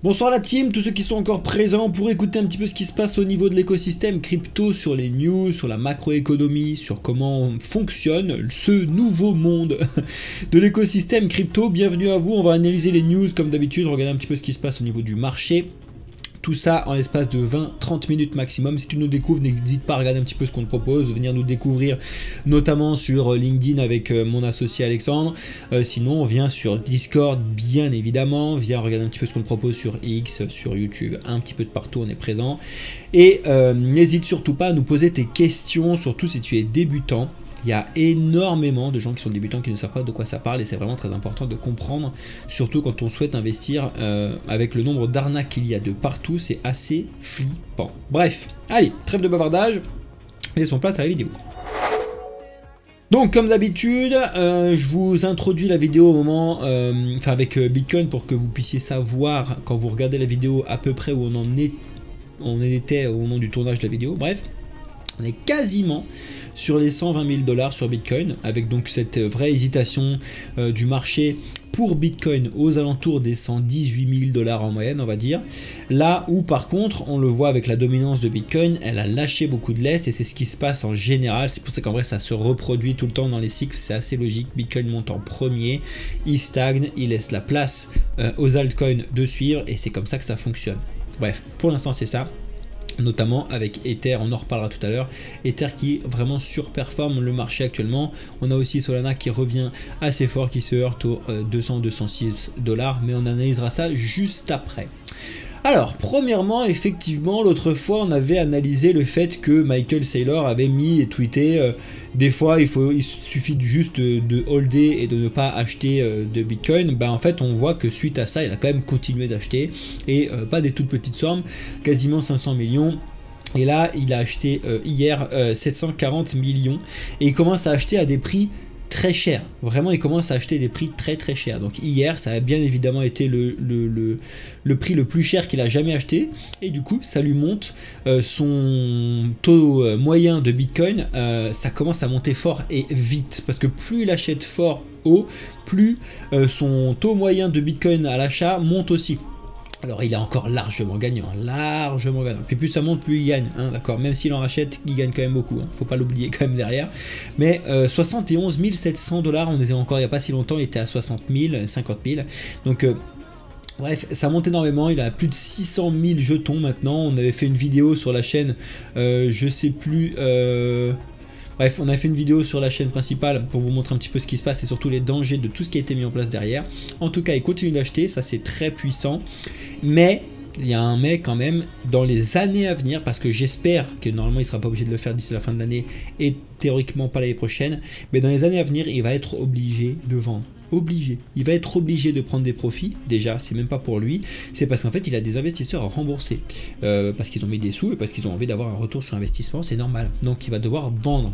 Bonsoir la team, tous ceux qui sont encore présents pour écouter un petit peu ce qui se passe au niveau de l'écosystème crypto, sur les news, sur la macroéconomie, sur comment fonctionne ce nouveau monde de l'écosystème crypto. Bienvenue à vous, on va analyser les news comme d'habitude, regarder un petit peu ce qui se passe au niveau du marché. Tout ça en l'espace de 20-30 minutes maximum. Si tu nous découvres, n'hésite pas à regarder un petit peu ce qu'on te propose, venir nous découvrir notamment sur LinkedIn avec mon associé Alexandre. Sinon, on vient sur Discord, bien évidemment. Viens regarder un petit peu ce qu'on te propose sur X, sur YouTube, un petit peu de partout, on est présent. Et n'hésite surtout pas à nous poser tes questions, surtout si tu es débutant. Il y a énormément de gens qui sont débutants qui ne savent pas de quoi ça parle et c'est vraiment très important de comprendre, surtout quand on souhaite investir avec le nombre d'arnaques qu'il y a de partout, c'est assez flippant. Bref, allez, trêve de bavardage, laissons place à la vidéo. Donc comme d'habitude, je vous introduis la vidéo au moment, avec Bitcoin pour que vous puissiez savoir quand vous regardez la vidéo à peu près où on était au moment du tournage de la vidéo, bref. On est quasiment sur les 120 000 $ sur Bitcoin, avec donc cette vraie hésitation du marché pour Bitcoin aux alentours des 118 000 $ en moyenne, on va dire. Là où par contre, on le voit avec la dominance de Bitcoin, elle a lâché beaucoup de lest et c'est ce qui se passe en général. C'est pour ça qu'en vrai, ça se reproduit tout le temps dans les cycles, c'est assez logique. Bitcoin monte en premier, il stagne, il laisse la place aux altcoins de suivre et c'est comme ça que ça fonctionne. Bref, pour l'instant, c'est ça. Notamment avec Ether, on en reparlera tout à l'heure. Ether qui vraiment surperforme le marché actuellement. On a aussi Solana qui revient assez fort, qui se heurte aux 200-206 $, mais on analysera ça juste après. Alors, premièrement, effectivement, l'autre fois, on avait analysé le fait que Michael Saylor avait mis et tweeté des fois, il suffit juste de holder et de ne pas acheter de Bitcoin. Ben, en fait, on voit que suite à ça, il a quand même continué d'acheter et pas des toutes petites sommes, quasiment 500 millions. Et là, il a acheté hier 740 millions et il commence à acheter à des prix très cher, vraiment il commence à acheter des prix très chers. Donc hier ça a bien évidemment été le prix le plus cher qu'il a jamais acheté et du coup ça lui monte son taux moyen de Bitcoin, ça commence à monter fort et vite parce que plus il achète fort haut, plus son taux moyen de Bitcoin à l'achat monte aussi. Alors il est encore largement gagnant. Puis plus ça monte, plus il gagne, hein, d'accord. Même s'il en rachète, il gagne quand même beaucoup, hein, faut pas l'oublier quand même derrière. Mais 71 700 $, on était encore il n'y a pas si longtemps, il était à 60 000, 50 000. Donc bref, ça monte énormément, il a plus de 600 000 jetons maintenant. On avait fait une vidéo sur la chaîne, je sais plus... Bref, on a fait une vidéo sur la chaîne principale pour vous montrer un petit peu ce qui se passe et surtout les dangers de tout ce qui a été mis en place derrière. En tout cas, il continue d'acheter, ça c'est très puissant. Mais, il y a un mais quand même, dans les années à venir, parce que j'espère que normalement il ne sera pas obligé de le faire d'ici la fin de l'année et théoriquement pas l'année prochaine, mais dans les années à venir, il va être obligé de vendre. Il va être obligé de prendre des profits. Déjà, c'est même pas pour lui, c'est parce qu'en fait il a des investisseurs à rembourser parce qu'ils ont mis des sous et parce qu'ils ont envie d'avoir un retour sur investissement, c'est normal. Donc il va devoir vendre.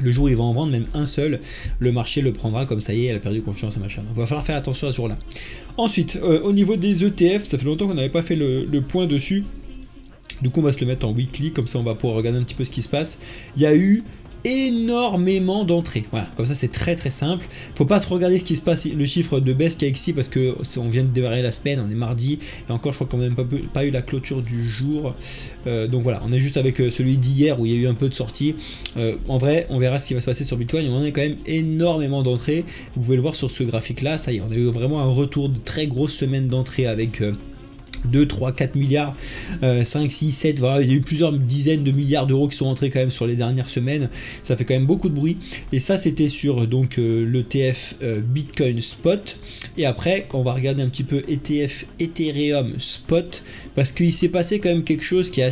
Le jour où il va en vendre même un seul, le marché le prendra comme ça y est, elle a perdu confiance et machin. Donc il va falloir faire attention à ce jour-là. Ensuite, au niveau des ETF, ça fait longtemps qu'on n'avait pas fait le point dessus. Du coup on va se le mettre en weekly, comme ça on va pouvoir regarder un petit peu ce qui se passe. Il y a eu énormément d'entrées, voilà, comme ça c'est très simple. Faut pas se regarder ce qui se passe, le chiffre de baisse KXI parce que on vient de démarrer la semaine, on est mardi et encore je crois qu'on n'a même pas eu la clôture du jour, donc voilà, on est juste avec celui d'hier où il y a eu un peu de sortie. En vrai on verra ce qui va se passer sur Bitcoin, on a quand même énormément d'entrées, vous pouvez le voir sur ce graphique là, ça y est, on a eu vraiment un retour de très grosse semaine d'entrée avec 2, 3, 4 milliards, 5, 6, 7, voilà, il y a eu plusieurs dizaines de milliards d'euros qui sont rentrés quand même sur les dernières semaines, ça fait quand même beaucoup de bruit, et ça c'était sur donc l'ETF Bitcoin Spot, et après quand on va regarder un petit peu ETF Ethereum Spot, parce qu'il s'est passé quand même quelque chose qui est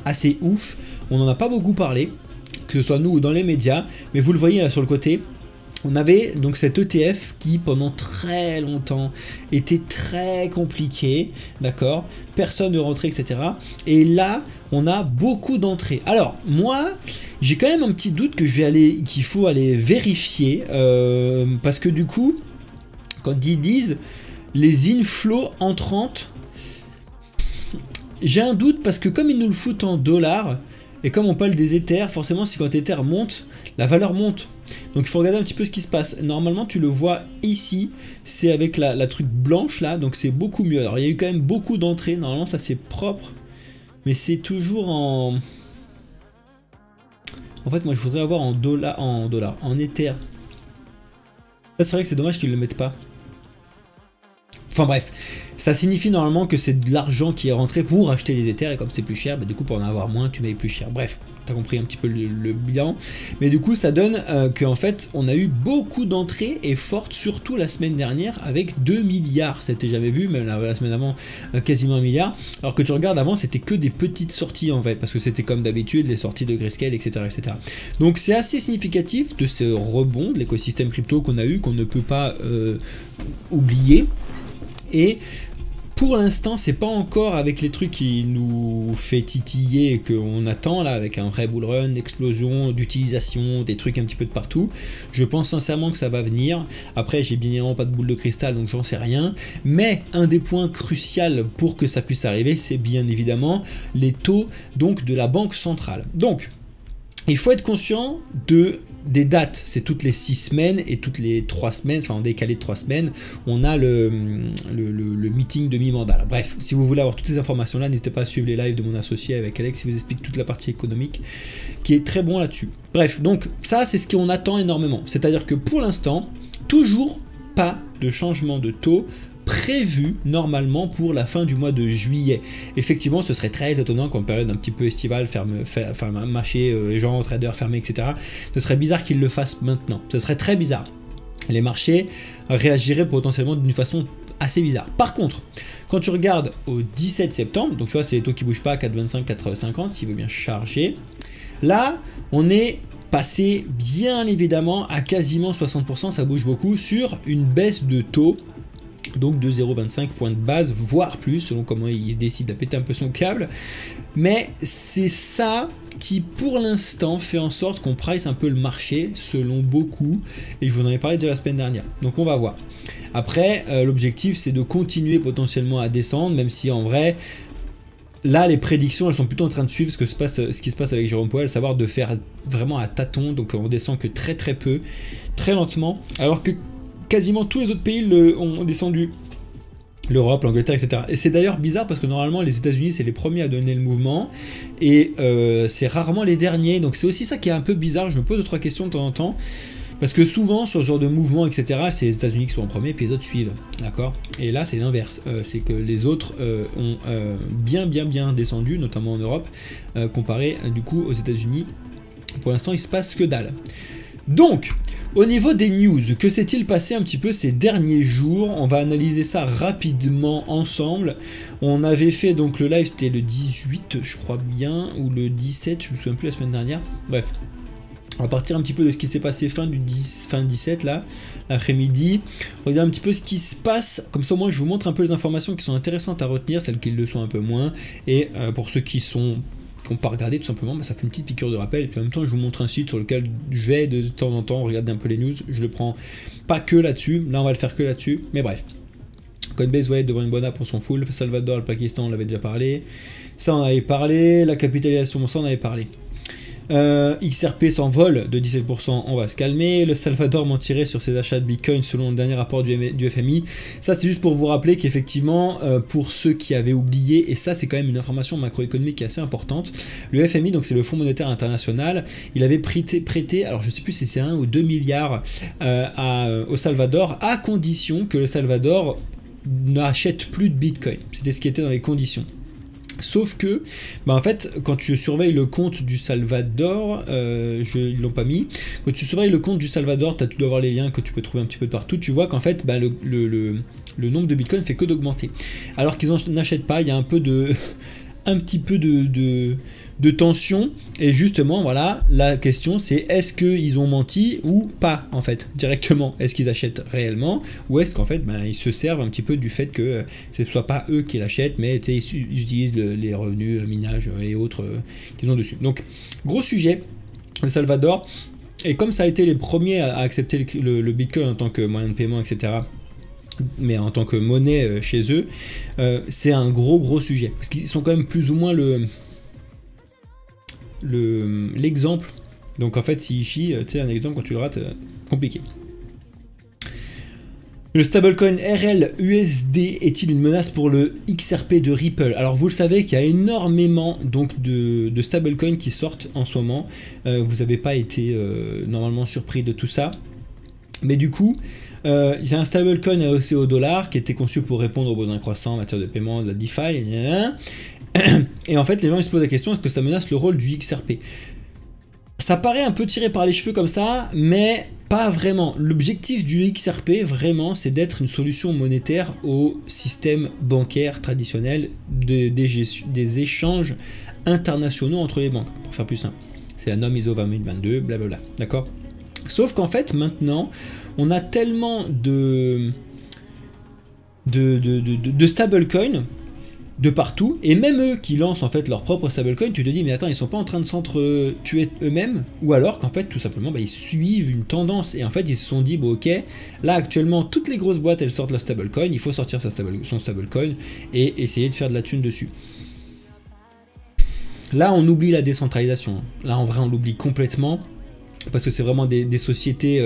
assez ouf, on n'en a pas beaucoup parlé, que ce soit nous ou dans les médias, mais vous le voyez là sur le côté. On avait donc cet ETF qui pendant très longtemps était très compliqué, d'accord, personne ne rentrait, etc. Et là, on a beaucoup d'entrées. Alors, moi, j'ai quand même un petit doute qu'il faut aller vérifier, parce que du coup, quand ils disent les inflows entrantes, j'ai un doute parce que comme ils nous le foutent en dollars, et comme on parle des Ethers, forcément, si quand Ether monte, la valeur monte. Donc il faut regarder un petit peu ce qui se passe. Normalement tu le vois ici, c'est avec la truc blanche là, donc c'est beaucoup mieux. Alors il y a eu quand même beaucoup d'entrées, normalement ça c'est propre, mais c'est toujours en... En fait moi je voudrais avoir en Ether. C'est vrai que c'est dommage qu'ils le mettent pas. Enfin bref, ça signifie normalement que c'est de l'argent qui est rentré pour acheter des Ethers, et comme c'est plus cher, bah, du coup pour en avoir moins tu payes plus cher. Bref, t'as compris un petit peu le bilan. Mais du coup ça donne qu'en fait on a eu beaucoup d'entrées et fortes, surtout la semaine dernière avec 2 milliards. C'était jamais vu, même la semaine avant quasiment 1 milliard. Alors que tu regardes avant c'était que des petites sorties en fait, parce que c'était comme d'habitude les sorties de Grayscale, etc. etc. Donc c'est assez significatif de ce rebond de l'écosystème crypto qu'on a eu, qu'on ne peut pas oublier. Et pour l'instant, c'est pas encore avec les trucs qui nous fait titiller et qu'on attend là, avec un vrai bull run, d'explosion, d'utilisation, des trucs un petit peu de partout. Je pense sincèrement que ça va venir. Après, j'ai bien évidemment pas de boule de cristal, donc j'en sais rien. Mais un des points cruciaux pour que ça puisse arriver, c'est bien évidemment les taux donc de la banque centrale. Donc, il faut être conscient des dates, c'est toutes les 6 semaines et toutes les 3 semaines, enfin en décalé de 3 semaines, on a le meeting de mi-mandat. Bref, si vous voulez avoir toutes ces informations là, n'hésitez pas à suivre les lives de mon associé avec Alex, qui vous explique toute la partie économique, qui est très bon là-dessus. Bref, donc ça c'est ce qu'on attend énormément, c'est-à-dire que pour l'instant, toujours pas de changement de taux prévu normalement pour la fin du mois de juillet. Effectivement, ce serait très étonnant qu'en période un petit peu estivale, marché, gens, traders fermés, etc. Ce serait bizarre qu'ils le fassent maintenant. Ce serait très bizarre. Les marchés réagiraient potentiellement d'une façon assez bizarre. Par contre, quand tu regardes au 17 septembre, donc tu vois, c'est les taux qui bougent pas, 4,25, 4,50, s'il veut bien charger. Là, on est passé bien évidemment à quasiment 60%, ça bouge beaucoup, sur une baisse de taux. Donc de 0,25 points de base, voire plus, selon comment il décide de péter un peu son câble. Mais c'est ça qui, pour l'instant, fait en sorte qu'on price un peu le marché, selon beaucoup. Et je vous en ai parlé déjà la semaine dernière. Donc on va voir. Après, l'objectif, c'est de continuer potentiellement à descendre, même si en vrai... Là, les prédictions, elles sont plutôt en train de suivre ce qui se passe avec Jérôme Powell, à savoir de faire vraiment à tâtons. Donc on descend que très très peu, très lentement. Alors que quasiment tous les autres pays ont descendu, l'Europe, l'Angleterre, etc. Et c'est d'ailleurs bizarre parce que normalement les États-Unis c'est les premiers à donner le mouvement et c'est rarement les derniers. Donc c'est aussi ça qui est un peu bizarre. Je me pose 2 3 questions de temps en temps parce que souvent sur ce genre de mouvement, etc. c'est les États-Unis qui sont en premier puis les autres suivent, d'accord. Et là c'est l'inverse. C'est que les autres ont bien descendu, notamment en Europe, comparé du coup aux États-Unis. Pour l'instant il se passe que dalle. Donc, au niveau des news, que s'est-il passé un petit peu ces derniers jours? On va analyser ça rapidement ensemble. On avait fait donc le live, c'était le 18, je crois bien, ou le 17, je me souviens plus la semaine dernière. Bref, on va partir un petit peu de ce qui s'est passé fin 17 là, l'après-midi. Regarder un petit peu ce qui se passe, comme ça au moins je vous montre un peu les informations qui sont intéressantes à retenir, celles qui le sont un peu moins, et pour ceux qui n'ont pas regardé tout simplement, bah, ça fait une petite piqûre de rappel. Et puis en même temps je vous montre un site sur lequel je vais de temps en temps regarder un peu les news. Je le prends pas que là-dessus, là on va le faire que là-dessus, mais bref. Coinbase Wallet devant une bonne app, on s'en fout. Le Salvador, le Pakistan, on l'avait déjà parlé. Ça on avait parlé. La capitalisation, ça on avait parlé. XRP s'envole de 17%, on va se calmer. Le Salvador mentirait sur ses achats de Bitcoin selon le dernier rapport du FMI. Ça c'est juste pour vous rappeler qu'effectivement, pour ceux qui avaient oublié, et ça c'est quand même une information macroéconomique qui est assez importante, le FMI, donc c'est le Fonds monétaire international, il avait prêté alors je sais plus si c'est 1 ou 2 milliards au Salvador, à condition que le Salvador n'achète plus de Bitcoin. C'était ce qui était dans les conditions. Sauf que, bah en fait, quand tu surveilles le compte du Salvador, ils l'ont pas mis. Quand tu surveilles le compte du Salvador, tu dois avoir les liens que tu peux trouver un petit peu de partout. Tu vois qu'en fait, bah, le nombre de Bitcoin fait que d'augmenter. Alors qu'ils n'achètent pas, il y a un petit peu de tension. Et justement, voilà, la question c'est est-ce qu'ils ont menti ou pas en fait, directement. Est-ce qu'ils achètent réellement ou est-ce qu'en fait ben, ils se servent un petit peu du fait que ce ne soit pas eux qui l'achètent, mais ils utilisent les revenus, le minage et autres qu'ils ont dessus. Donc gros sujet, le Salvador. Et comme ça a été les premiers à accepter le Bitcoin en tant que moyen de paiement, etc., mais en tant que monnaie chez eux, c'est un gros sujet. Parce qu'ils sont quand même plus ou moins l'exemple Donc en fait, s'il chie, tu sais, un exemple, quand tu le rates, compliqué. Le stablecoin RLUSD est-il une menace pour le XRP de Ripple? Alors vous le savez qu'il y a énormément donc de stablecoins qui sortent en ce moment. Vous n'avez pas été normalement surpris de tout ça. Mais du coup, il y a un stablecoin AOC au dollar qui était conçu pour répondre aux besoins croissants en matière de paiement, de la DeFi. Et en fait, les gens ils se posent la question, est-ce que ça menace le rôle du XRP? Ça paraît un peu tiré par les cheveux comme ça, mais pas vraiment. L'objectif du XRP, vraiment, c'est d'être une solution monétaire au système bancaire traditionnel des échanges internationaux entre les banques, pour faire plus simple. C'est la norme ISO 20022, blablabla, d'accord? Sauf qu'en fait, maintenant, on a tellement de stablecoins de partout, et même eux qui lancent en fait leur propre stablecoin, tu te dis mais attends, ils sont pas en train de s'entre-tuer eux-mêmes, ou alors qu'en fait tout simplement ils suivent une tendance, et en fait ils se sont dit bon ok, là actuellement toutes les grosses boîtes elles sortent leur stablecoin, il faut sortir son stablecoin et essayer de faire de la thune dessus. Là on oublie la décentralisation, là en vrai on l'oublie complètement, parce que c'est vraiment des sociétés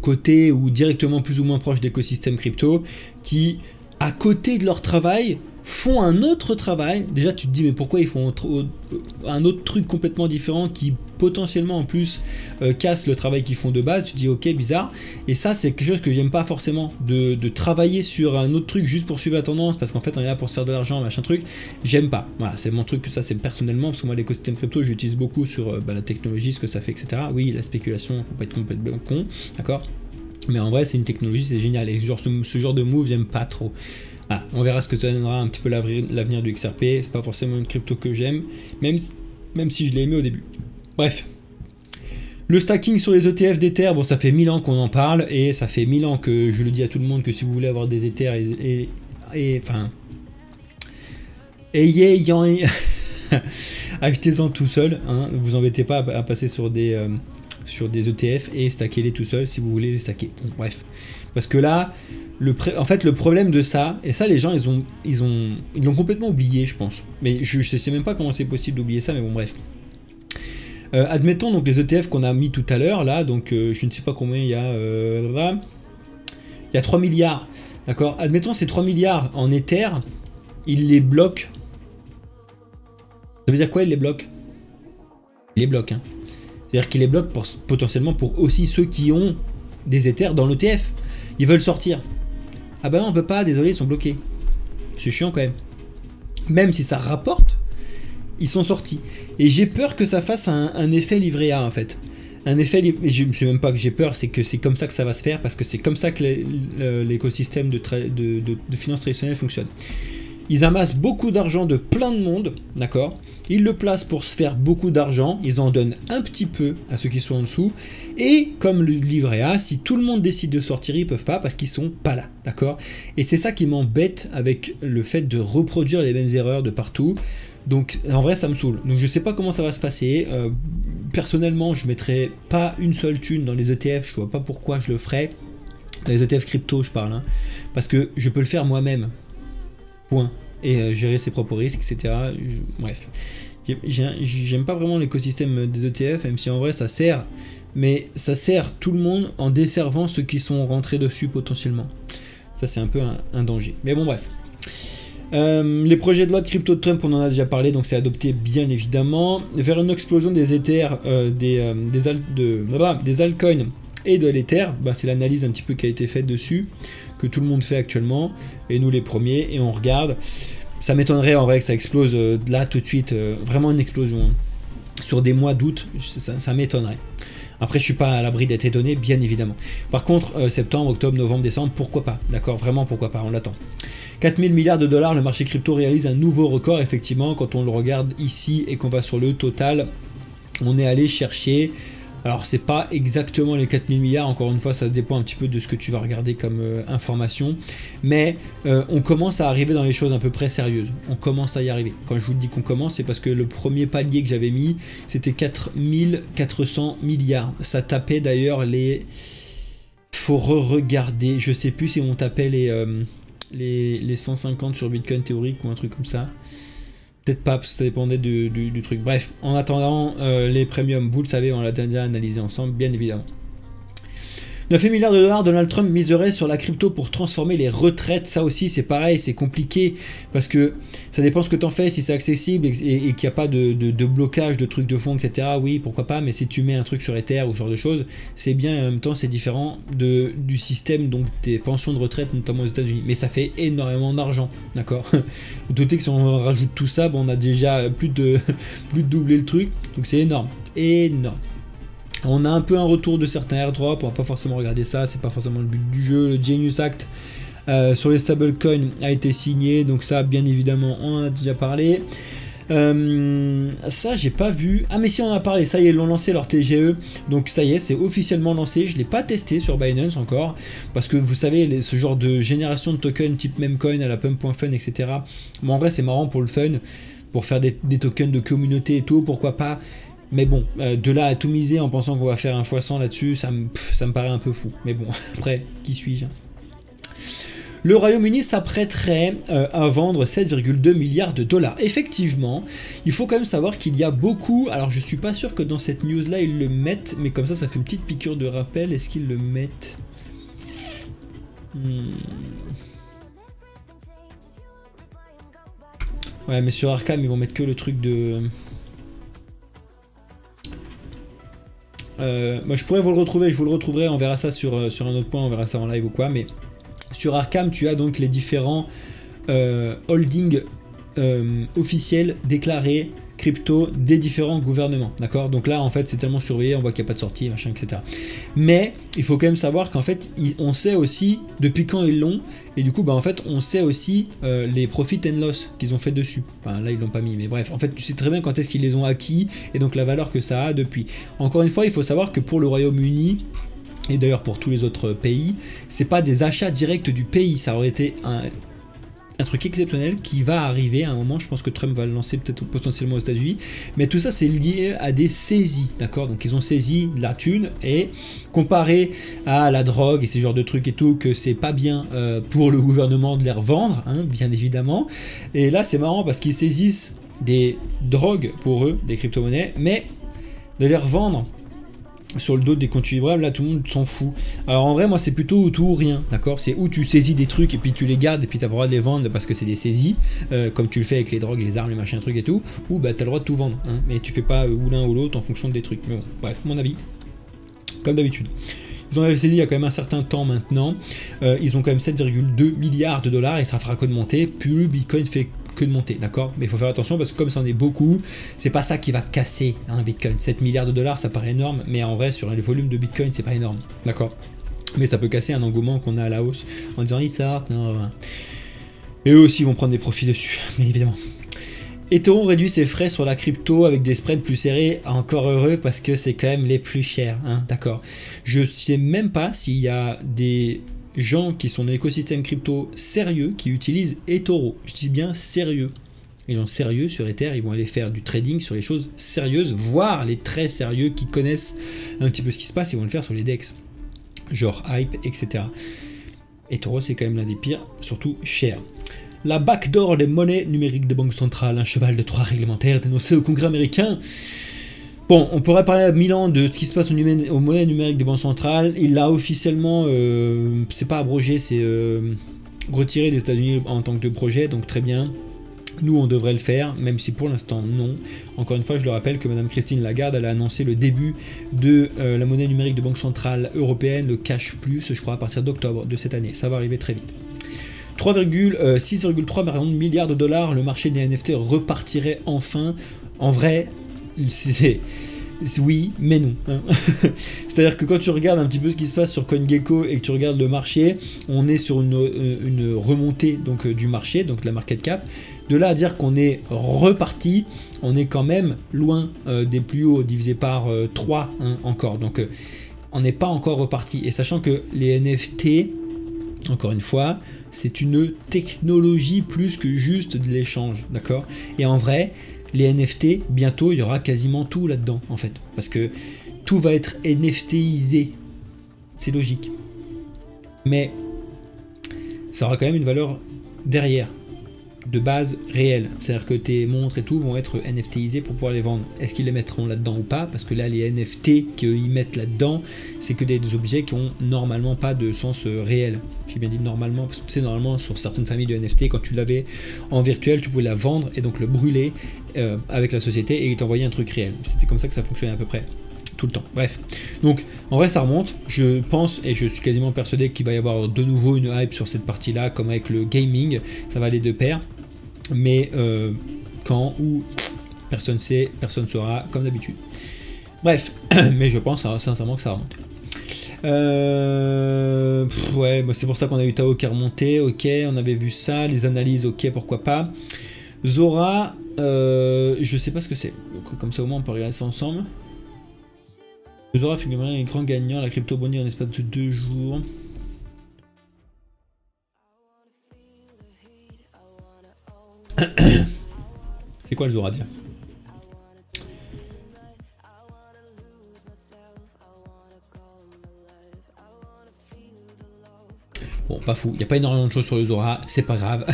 cotées ou directement plus ou moins proches d'écosystèmes crypto qui, à côté de leur travail, font un autre travail. Déjà tu te dis mais pourquoi ils font un autre truc complètement différent qui potentiellement en plus casse le travail qu'ils font de base. Tu te dis ok, bizarre. Et ça c'est quelque chose que j'aime pas forcément, de travailler sur un autre truc juste pour suivre la tendance, parce qu'en fait on est là pour se faire de l'argent, machin truc, j'aime pas. Voilà, c'est mon truc, ça c'est personnellement, parce que moi l'écosystème crypto j'utilise beaucoup sur la technologie, ce que ça fait, etc. Oui, la spéculation, faut pas être complètement con, d'accord, mais en vrai c'est une technologie, c'est génial, et ce genre de move j'aime pas trop. Ah, on verra ce que ça donnera un petit peu l'avenir du XRP. C'est pas forcément une crypto que j'aime, même si je l'ai aimé au début. Bref. Le stacking sur les ETF d'Ether, bon ça fait 1000 ans qu'on en parle, et ça fait 1000 ans que je le dis à tout le monde que si vous voulez avoir des Ethers achetez-en tout seul, hein, vous embêtez pas à passer sur des ETF et stackez-les tout seul si vous voulez les stacker. Bon, bref. Parce que là, en fait, le problème de ça, et ça les gens ils l'ont complètement oublié, je pense. Mais je sais même pas comment c'est possible d'oublier ça, mais bon bref. Admettons donc les ETF qu'on a mis tout à l'heure, là, donc je ne sais pas combien il y a là. Il y a 3 milliards, d'accord. Admettons ces 3 milliards en Ether, ils les bloquent. Ça veut dire quoi, ils les bloquent? Ils les bloquent, hein. C'est-à-dire qu'ils les bloquent potentiellement pour aussi ceux qui ont des Ethers dans l'ETF. Ils veulent sortir. Ah bah non, on peut pas, désolé, ils sont bloqués. C'est chiant quand même. Même si ça rapporte, ils sont sortis. Et j'ai peur que ça fasse un effet livret A en fait. Un effet, je ne sais même pas que j'ai peur, c'est que c'est comme ça que ça va se faire, parce que c'est comme ça que l'écosystème de finances traditionnelles fonctionne. Ils amassent beaucoup d'argent de plein de monde, d'accord? Ils le placent pour se faire beaucoup d'argent, ils en donnent un petit peu à ceux qui sont en dessous, et comme le livret A, si tout le monde décide de sortir, ils peuvent pas parce qu'ils sont pas là, d'accord? Et c'est ça qui m'embête avec le fait de reproduire les mêmes erreurs de partout. Donc en vrai ça me saoule. Donc je sais pas comment ça va se passer. Personnellement je mettrai pas une seule thune dans les ETF, je vois pas pourquoi je le ferais. Les ETF crypto je parle, hein, parce que je peux le faire moi-même. Point. Et gérer ses propres risques, etc. Bref. J'aime pas vraiment l'écosystème des ETF, même si en vrai ça sert, mais ça sert tout le monde en desservant ceux qui sont rentrés dessus potentiellement. Ça c'est un peu un danger. Mais bon bref. Les projets de loi de crypto de Trump, on en a déjà parlé, donc c'est adopté bien évidemment. Vers une explosion des Ethers, des altcoins et de l'Ether, bah, c'est l'analyse un petit peu qui a été faite dessus, que tout le monde fait actuellement, et nous les premiers, et on regarde. Ça m'étonnerait en vrai que ça explose là tout de suite, vraiment une explosion. Hein. Sur des mois d'août, ça m'étonnerait. Après, je suis pas à l'abri d'être étonné, bien évidemment. Par contre, septembre, octobre, novembre, décembre, pourquoi pas? D'accord, vraiment pourquoi pas, on l'attend. 4000 milliards de dollars, le marché crypto réalise un nouveau record, effectivement, quand on le regarde ici et qu'on va sur le total, on est allé chercher... Alors c'est pas exactement les 4000 milliards, encore une fois ça dépend un petit peu de ce que tu vas regarder comme information, mais on commence à arriver dans les choses à peu près sérieuses, on commence à y arriver. Quand je vous dis qu'on commence, c'est parce que le premier palier que j'avais mis, c'était 4400 milliards, ça tapait d'ailleurs les... Faut re-regarder, je sais plus si on tapait les 150 sur Bitcoin théorique ou un truc comme ça. Peut-être pas, parce que ça dépendait du truc. Bref, en attendant, les premiums, vous le savez, on l'a déjà analysé ensemble, bien évidemment. 9 milliards de dollars, Donald Trump miserait sur la crypto pour transformer les retraites. Ça aussi, c'est pareil, c'est compliqué parce que ça dépend ce que tu en fais, si c'est accessible et qu'il n'y a pas de blocage, de trucs de fond, etc. Oui, pourquoi pas, mais si tu mets un truc sur Ether ou ce genre de choses, c'est bien et en même temps, c'est différent du système donc des pensions de retraite, notamment aux États-Unis. Mais ça fait énormément d'argent, d'accord. Vous doutez que si on rajoute tout ça, bon, on a déjà plus de doubler le truc, donc c'est énorme, énorme. On a un peu un retour de certains airdrops, on va pas forcément regarder ça, c'est pas forcément le but du jeu. Le Genius Act sur les stablecoins a été signé, donc ça bien évidemment on en a déjà parlé. Ça j'ai pas vu, ah mais si on en a parlé, ça y est, ils l'ont lancé leur TGE, donc ça y est, c'est officiellement lancé. Je l'ai pas testé sur Binance encore, parce que vous savez, ce genre de génération de tokens type memecoin à la pump.fun, etc. Bon, en vrai c'est marrant pour le fun, pour faire des tokens de communauté et tout, pourquoi pas. Mais bon, de là à tout miser en pensant qu'on va faire un x100 là-dessus, ça me paraît un peu fou. Mais bon, après, qui suis-je? Le Royaume-Uni s'apprêterait à vendre 7,2 milliards de dollars. Effectivement, il faut quand même savoir qu'il y a beaucoup... Alors, je suis pas sûr que dans cette news-là, ils le mettent, mais comme ça fait une petite piqûre de rappel. Est-ce qu'ils le mettent? Ouais, mais sur Arkham, ils vont mettre que le truc de... moi je pourrais vous le retrouver, je vous le retrouverai, on verra ça sur un autre point, on verra ça en live ou quoi, mais sur Arkham tu as donc les différents holdings officiels déclarés crypto des différents gouvernements, d'accord. Donc là en fait c'est tellement surveillé, on voit qu'il n'y a pas de sortie, machin, etc. Mais il faut quand même savoir qu'en fait on sait aussi depuis quand ils l'ont, et du coup bah en fait on sait aussi les profit and loss qu'ils ont fait dessus. Enfin là ils l'ont pas mis, mais bref, en fait tu sais très bien quand est-ce qu'ils les ont acquis et donc la valeur que ça a depuis. Encore une fois, il faut savoir que pour le Royaume-Uni, et d'ailleurs pour tous les autres pays, c'est pas des achats directs du pays, ça aurait été un truc exceptionnel qui va arriver à un moment. Je pense que Trump va le lancer peut-être potentiellement aux États-Unis, mais tout ça c'est lié à des saisies, d'accord. Donc ils ont saisi la thune, et comparé à la drogue et ces genres de trucs et tout, que c'est pas bien pour le gouvernement de les revendre, hein, bien évidemment. Et là c'est marrant parce qu'ils saisissent des drogues pour eux, des crypto-monnaies, mais de les revendre sur le dos des contribuables, là tout le monde s'en fout. Alors en vrai moi c'est plutôt tout ou rien, d'accord. C'est où tu saisis des trucs et puis tu les gardes et puis t'as pas le droit de les vendre parce que c'est des saisies, comme tu le fais avec les drogues, les armes, les machins trucs et tout, ou bah t'as le droit de tout vendre, hein, mais tu fais pas ou l'un ou l'autre en fonction des trucs. Mais bon, bref, mon avis, comme d'habitude. Ils en avaient saisi il y a quand même un certain temps maintenant, ils ont quand même 7,2 milliards de dollars et ça fera que de monter, plus le Bitcoin fait que de monter, d'accord. Mais il faut faire attention parce que comme ça en est beaucoup, c'est pas ça qui va casser un Bitcoin. 7 milliards de dollars ça paraît énorme, mais en vrai sur les volumes de Bitcoin c'est pas énorme, d'accord. Mais ça peut casser un engouement qu'on a à la hausse en disant ils sortent, non, non. Et eux aussi vont prendre des profits dessus, bien évidemment. Ethereum réduit ses frais sur la crypto avec des spreads plus serrés, encore heureux parce que c'est quand même les plus chers, hein, d'accord. Je sais même pas s'il y a des gens qui sont dans l'écosystème crypto sérieux qui utilisent eToro. Je dis bien sérieux. Les gens sérieux sur Ether, ils vont aller faire du trading sur les choses sérieuses, voire les très sérieux qui connaissent un petit peu ce qui se passe, ils vont le faire sur les DEX, genre Hype, etc. eToro c'est quand même l'un des pires, surtout cher. La backdoor des monnaies numériques de banque centrale, un cheval de Troie réglementaire dénoncé au Congrès américain. Bon, on pourrait parler à Milan de ce qui se passe aux monnaies numériques des banques centrales. Il l'a officiellement, c'est pas abrogé, c'est retiré des États-Unis en tant que projet, donc très bien. Nous, on devrait le faire, même si pour l'instant, non. Encore une fois, je le rappelle que Madame Christine Lagarde, elle a annoncé le début de la monnaie numérique de banque centrale européenne, le Cash Plus, je crois, à partir d'octobre de cette année. Ça va arriver très vite. 6,3 milliards de dollars, le marché des NFT repartirait enfin. En vrai, c'est oui, mais non. Hein. C'est-à-dire que quand tu regardes un petit peu ce qui se passe sur CoinGecko et que tu regardes le marché, on est sur une remontée donc, du marché, donc la market cap. De là à dire qu'on est reparti, on est quand même loin des plus hauts, divisé par 3 hein, encore. Donc on n'est pas encore reparti. Et sachant que les NFT, encore une fois, c'est une technologie plus que juste de l'échange, d'accord? Et en vrai, les NFT, bientôt, il y aura quasiment tout là-dedans, en fait. Parce que tout va être NFTisé. C'est logique. Mais ça aura quand même une valeur derrière. de base réel. C'est-à-dire que tes montres et tout vont être NFTisées pour pouvoir les vendre. Est-ce qu'ils les mettront là-dedans ou pas? Parce que là, les NFT qu'ils mettent là-dedans, c'est que des objets qui ont normalement pas de sens réel. J'ai bien dit normalement, parce que tu sais, normalement, sur certaines familles de NFT, quand tu l'avais en virtuel, tu pouvais la vendre et donc le brûler avec la société et t'envoyer un truc réel. C'était comme ça que ça fonctionnait à peu près. Tout le temps. Bref. Donc, en vrai, ça remonte. Je pense et je suis quasiment persuadé qu'il va y avoir de nouveau une hype sur cette partie-là, comme avec le gaming. Ça va aller de pair. Mais quand, où, personne ne sait, personne ne saura, comme d'habitude. Bref. Mais je pense sincèrement que ça remonte. Ouais, bah c'est pour ça qu'on a eu Tao qui est remonté. Ok, on avait vu ça. Les analyses, ok, pourquoi pas. Zora, je sais pas ce que c'est. Comme ça, au moins, on peut regarder ça ensemble. Zora figure un grand gagnant, la crypto bondit en espace de 2 jours. C'est quoi le Zora dire? Bon, pas fou, il n'y a pas énormément de choses sur le Zora, c'est pas grave.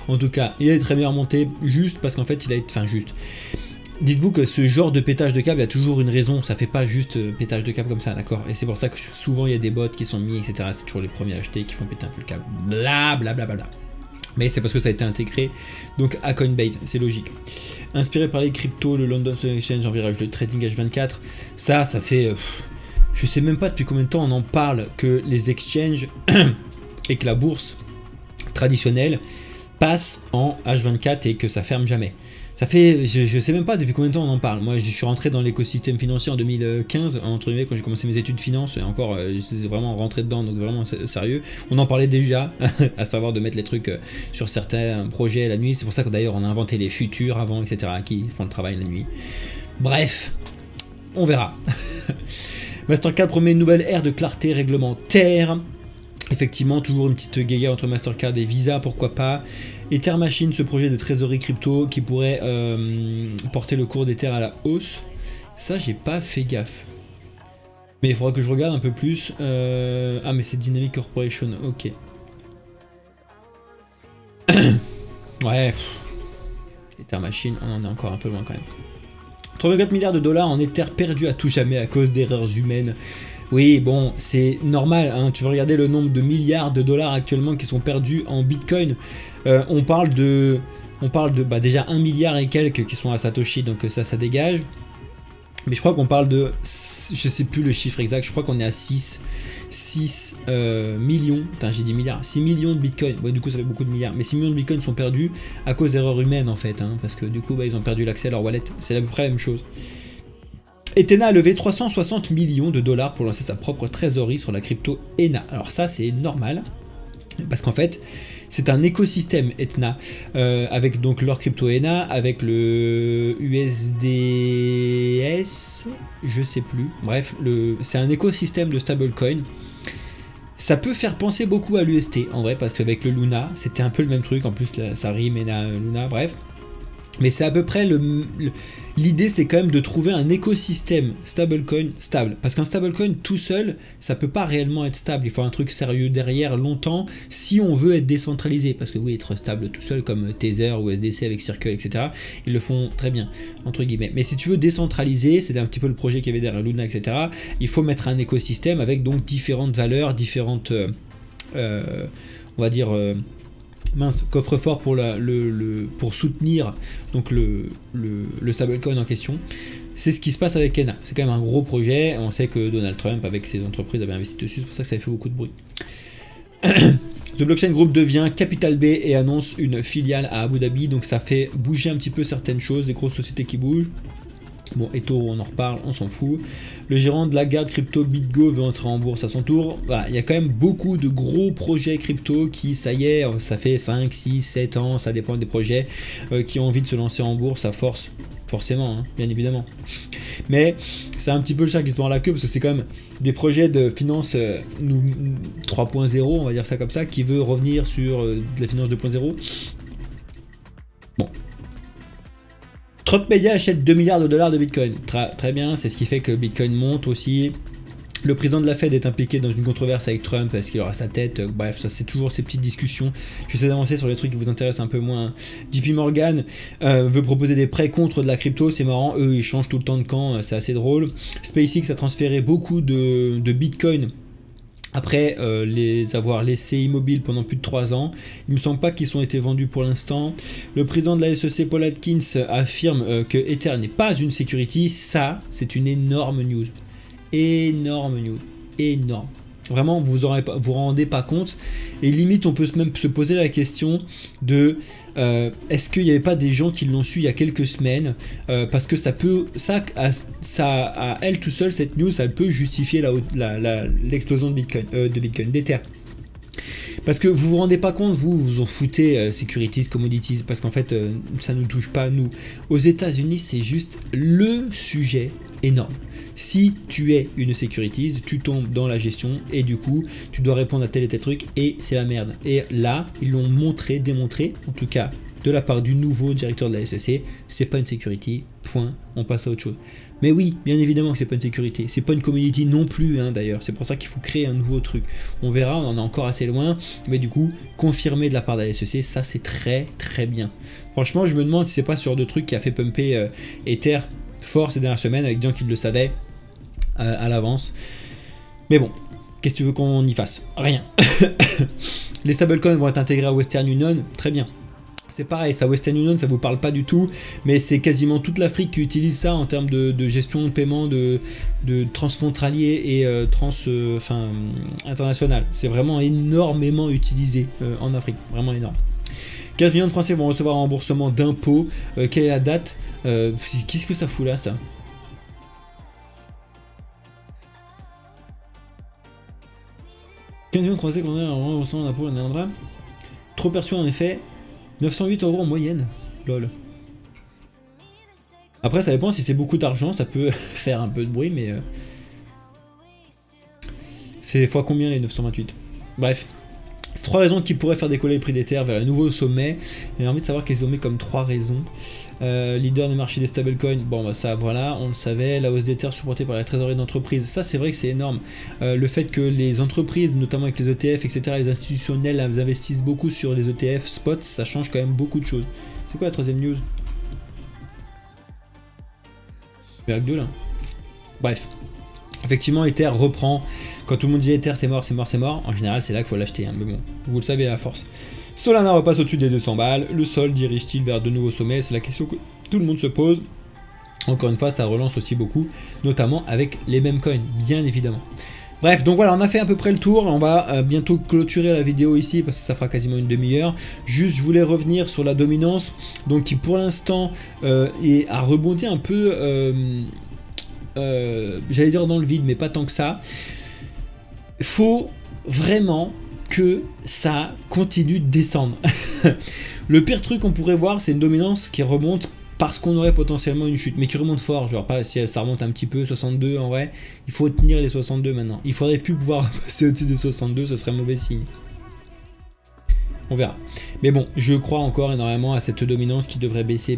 En tout cas, il est très bien remonté, juste parce qu'en fait, il a été... Enfin, juste... Dites-vous que ce genre de pétage de câble, il y a toujours une raison, ça fait pas juste pétage de câble comme ça, d'accord? Et c'est pour ça que souvent il y a des bots qui sont mis, etc. C'est toujours les premiers à acheter qui font péter un peu le câble. Bla bla bla bla bla. Mais c'est parce que ça a été intégré donc à Coinbase, c'est logique. Inspiré par les cryptos, le London Stock Exchange en virage de trading H24, ça fait... je sais même pas depuis combien de temps on en parle que les exchanges et que la bourse traditionnelle passe en H24 et que ça ferme jamais. Ça fait, je sais même pas depuis combien de temps on en parle. Moi, je suis rentré dans l'écosystème financier en 2015, entre guillemets, quand j'ai commencé mes études de finance, et encore, je vraiment rentré dedans, donc vraiment sérieux. On en parlait déjà, à savoir de mettre les trucs sur certains projets la nuit. C'est pour ça que d'ailleurs, on a inventé les futurs avant, etc., qui font le travail la nuit. Bref, on verra. Mastercard promet une nouvelle ère de clarté réglementaire. Effectivement, toujours une petite guéguerre entre Mastercard et Visa, pourquoi pas. Ether Machine, ce projet de trésorerie crypto qui pourrait porter le cours d'Ether à la hausse. Ça, j'ai pas fait gaffe. Mais il faudra que je regarde un peu plus. Ah, mais c'est Dynamic Corporation, ok. Ouais. Ether Machine, on en est encore un peu loin quand même. 3,4 milliards de dollars en Ether perdus à tout jamais à cause d'erreurs humaines. Oui, bon, c'est normal, hein. Tu vas regarder le nombre de milliards de dollars actuellement qui sont perdus en Bitcoin. On parle de bah, déjà 1 milliard et quelques qui sont à Satoshi, donc ça dégage. Mais je crois qu'on parle de, je sais plus le chiffre exact, je crois qu'on est à 6 millions, putain j'ai dit milliards, 6 millions de Bitcoin, ouais, du coup ça fait beaucoup de milliards, mais 6 millions de Bitcoin sont perdus à cause d'erreurs humaines en fait, hein, parce que du coup bah, ils ont perdu l'accès à leur wallet, c'est à peu près la même chose. Ethena a levé 360 millions de dollars pour lancer sa propre trésorerie sur la crypto ENA. Alors ça c'est normal, parce qu'en fait c'est un écosystème Ethena, avec donc leur crypto ENA, avec le USDS, je sais plus, bref, c'est un écosystème de stablecoin. Ça peut faire penser beaucoup à l'UST en vrai, parce qu'avec le Luna, c'était un peu le même truc, en plus là, ça rime ENA, Luna, bref. Mais c'est à peu près l'idée, c'est quand même de trouver un écosystème stablecoin stable. Parce qu'un stablecoin tout seul, ça peut pas réellement être stable. Il faut un truc sérieux derrière longtemps si on veut être décentralisé. Parce que oui, être stable tout seul comme Tether ou SDC avec Circle, etc., ils le font très bien, entre guillemets. Mais si tu veux décentraliser, c'était un petit peu le projet qu'il y avait derrière Luna, etc., il faut mettre un écosystème avec donc différentes valeurs, différentes, on va dire... coffre-fort pour, pour soutenir donc le stablecoin en question. C'est ce qui se passe avec ENA. C'est quand même un gros projet. On sait que Donald Trump, avec ses entreprises, avait investi dessus. C'est pour ça que ça avait fait beaucoup de bruit. The Blockchain Group devient Capital B et annonce une filiale à Abu Dhabi. Donc ça fait bouger un petit peu certaines choses, des grosses sociétés qui bougent. Bon, eToro, on en reparle, on s'en fout. Le gérant de la garde crypto BitGo veut entrer en bourse à son tour. Voilà, il y a quand même beaucoup de gros projets crypto qui, ça y est, ça fait 5, 6, 7 ans, ça dépend des projets, qui ont envie de se lancer en bourse à force, forcément, hein, bien évidemment. Mais c'est un petit peu le chat qui se prend la queue, parce que c'est quand même des projets de finance 3.0, on va dire ça comme ça, qui veut revenir sur de la finance 2.0. Bon. Trop Media achète 2 milliards de dollars de Bitcoin. Très bien, c'est ce qui fait que Bitcoin monte aussi. Le président de la Fed est impliqué dans une controverse avec Trump, est-ce qu'il aura sa tête, bref, ça c'est toujours ces petites discussions. J'essaie d'avancer sur les trucs qui vous intéressent un peu moins. JP Morgan veut proposer des prêts contre de la crypto, c'est marrant, eux ils changent tout le temps de camp, c'est assez drôle. SpaceX a transféré beaucoup de Bitcoin après les avoir laissés immobiles pendant plus de 3 ans. Il ne me semble pas qu'ils ont été vendus pour l'instant. Le président de la SEC, Paul Atkins, affirme que Ether n'est pas une security. Ça, c'est une énorme news. Énorme news, énorme. Vraiment, vous vous rendez pas compte. Et limite, on peut même se poser la question de est-ce qu'il n'y avait pas des gens qui l'ont su il y a quelques semaines, parce que ça à elle tout seul, cette news, ça peut justifier l'explosion de Bitcoin, d'Ether. Parce que vous vous rendez pas compte, vous en foutez, securities, commodities, parce qu'en fait, ça ne nous touche pas, nous. Aux États-Unis, c'est juste le sujet énorme. Si tu es une securities, tu tombes dans la gestion et du coup, tu dois répondre à tel et tel truc et c'est la merde. Et là, ils l'ont démontré, en tout cas, de la part du nouveau directeur de la SEC, c'est pas une security, point, on passe à autre chose. Mais oui, bien évidemment que c'est pas une sécurité, c'est pas une commodity non plus d'ailleurs, c'est pour ça qu'il faut créer un nouveau truc. On verra, on en est encore assez loin, mais du coup, confirmé de la part de la SEC, ça c'est très très bien. Franchement, je me demande si c'est pas ce genre de truc qui a fait pumper Ether fort ces dernières semaines, avec des gens qui le savaient à l'avance. Mais bon, qu'est-ce que tu veux qu'on y fasse? Rien. Les stablecoins vont être intégrés à Western Union, très bien. C'est pareil, ça Western Union, ça vous parle pas du tout, mais c'est quasiment toute l'Afrique qui utilise ça en termes de gestion de paiement, de transfrontalier et international. C'est vraiment énormément utilisé en Afrique, vraiment énorme. 15 millions de Français vont recevoir un remboursement d'impôts. Quelle est la date? Qu'est-ce que ça fout là, ça? « 15 millions de Français vont recevoir un remboursement d'impôts l'année dernière. Trop perçu en effet. 908 € en moyenne. Lol. Après, ça dépend si c'est beaucoup d'argent, ça peut faire un peu de bruit, mais... c'est fois combien les 928? Bref. C'est 3 raisons qui pourraient faire décoller le prix d'Ether vers le nouveau sommet. J'ai envie de savoir qu'ils ont mis comme 3 raisons. Leader du marché des stablecoins, bon bah ça voilà, on le savait. La hausse d'Ether supportée par la trésorerie d'entreprise, ça c'est vrai que c'est énorme. Le fait que les entreprises, notamment avec les ETF, etc., les institutionnels, elles investissent beaucoup sur les ETF spot, ça change quand même beaucoup de choses. C'est quoi la troisième news? $2 là. Bref. Effectivement, Ether reprend. Quand tout le monde dit Ether, c'est mort, c'est mort, c'est mort. En général, c'est là qu'il faut l'acheter. Mais bon, vous le savez à force. Solana repasse au-dessus des 200 balles. Le sol dirige-t-il vers de nouveaux sommets? C'est la question que tout le monde se pose. Encore une fois, ça relance aussi beaucoup, notamment avec les mêmes coins, bien évidemment. Bref, donc voilà, on a fait à peu près le tour. On va bientôt clôturer la vidéo ici parce que ça fera quasiment une demi-heure. Juste, je voulais revenir sur la dominance, donc qui pour l'instant a rebondi un peu. J'allais dire dans le vide, mais pas tant que ça. Faut vraiment que ça continue de descendre. Le pire truc qu'on pourrait voir, c'est une dominance qui remonte parce qu'on aurait potentiellement une chute, mais qui remonte fort, genre pas si ça remonte un petit peu, 62 en vrai, il faut tenir les 62 maintenant. Il faudrait plus pouvoir passer au-dessus des 62, ce serait mauvais signe. On verra. Mais bon, je crois encore énormément à cette dominance qui devrait baisser,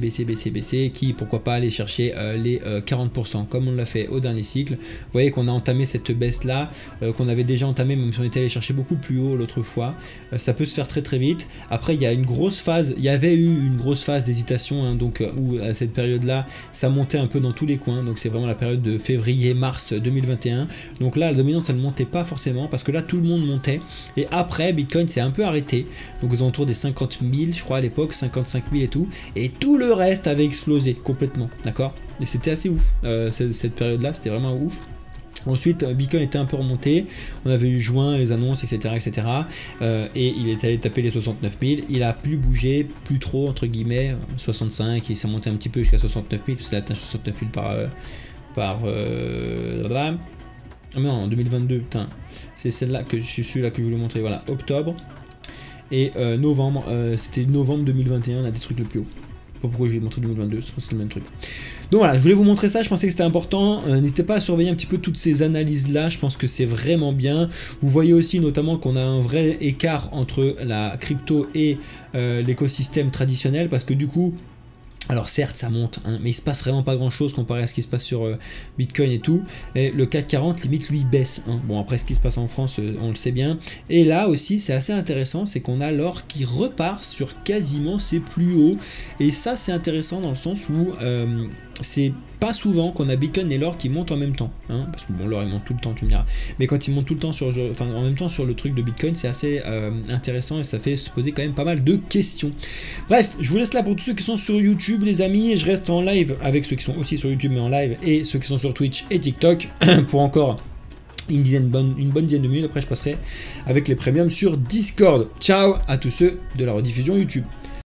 qui, pourquoi pas, aller chercher les 40%, comme on l'a fait au dernier cycle. Vous voyez qu'on a entamé cette baisse-là, qu'on avait déjà entamé, même si on était allé chercher beaucoup plus haut l'autre fois. Ça peut se faire très très vite. Après, il y a une grosse phase, il y avait eu une grosse phase d'hésitation, hein, donc où à cette période-là, ça montait un peu dans tous les coins. Donc c'est vraiment la période de février-mars 2021. Donc là, la dominance, elle ne montait pas forcément, parce que là, tout le monde montait. Et après, Bitcoin s'est un peu arrêté. Donc aux alentours des 50 000, je crois à l'époque, 55 000 et tout. Et tout le reste avait explosé complètement, d'accord? Et c'était assez ouf, cette période-là, c'était vraiment ouf. Ensuite, Bitcoin était un peu remonté, on avait eu juin, les annonces, etc. etc. Et il est allé taper les 69 000, il a plus bougé, plus trop, entre guillemets, 65, et s'est monté un petit peu jusqu'à 69 000, parce qu'il a atteint 69 000 ah non, en 2022, putain, c'est celle-là que celui-là que je voulais montrer, voilà, octobre. Et novembre, c'était novembre 2021, on a des trucs le plus haut. Pas pourquoi je l'ai montré 2022, c'est le même truc. Donc voilà, je voulais vous montrer ça, je pensais que c'était important. N'hésitez pas à surveiller un petit peu toutes ces analyses-là, je pense que c'est vraiment bien. Vous voyez aussi notamment qu'on a un vrai écart entre la crypto et l'écosystème traditionnel, parce que du coup, Alors certes ça monte, hein, mais il se passe vraiment pas grand chose comparé à ce qui se passe sur Bitcoin et tout. Et le CAC 40 limite lui baisse, hein. Bon après ce qui se passe en France on le sait bien. Et là aussi c'est assez intéressant, c'est qu'on a l'or qui repart sur quasiment ses plus hauts. Et ça c'est intéressant dans le sens où c'est pas souvent qu'on a Bitcoin et l'or qui montent en même temps, hein, parce que bon l'or il monte tout le temps tu me diras, mais quand il monte tout le temps sur, enfin en même temps sur le truc de Bitcoin c'est assez intéressant et ça fait se poser quand même pas mal de questions. Bref, je vous laisse là pour tous ceux qui sont sur YouTube les amis, et je reste en live avec ceux qui sont aussi sur YouTube mais en live, et ceux qui sont sur Twitch et TikTok pour encore une bonne dizaine de minutes. Après je passerai avec les premiums sur Discord. Ciao à tous ceux de la rediffusion YouTube.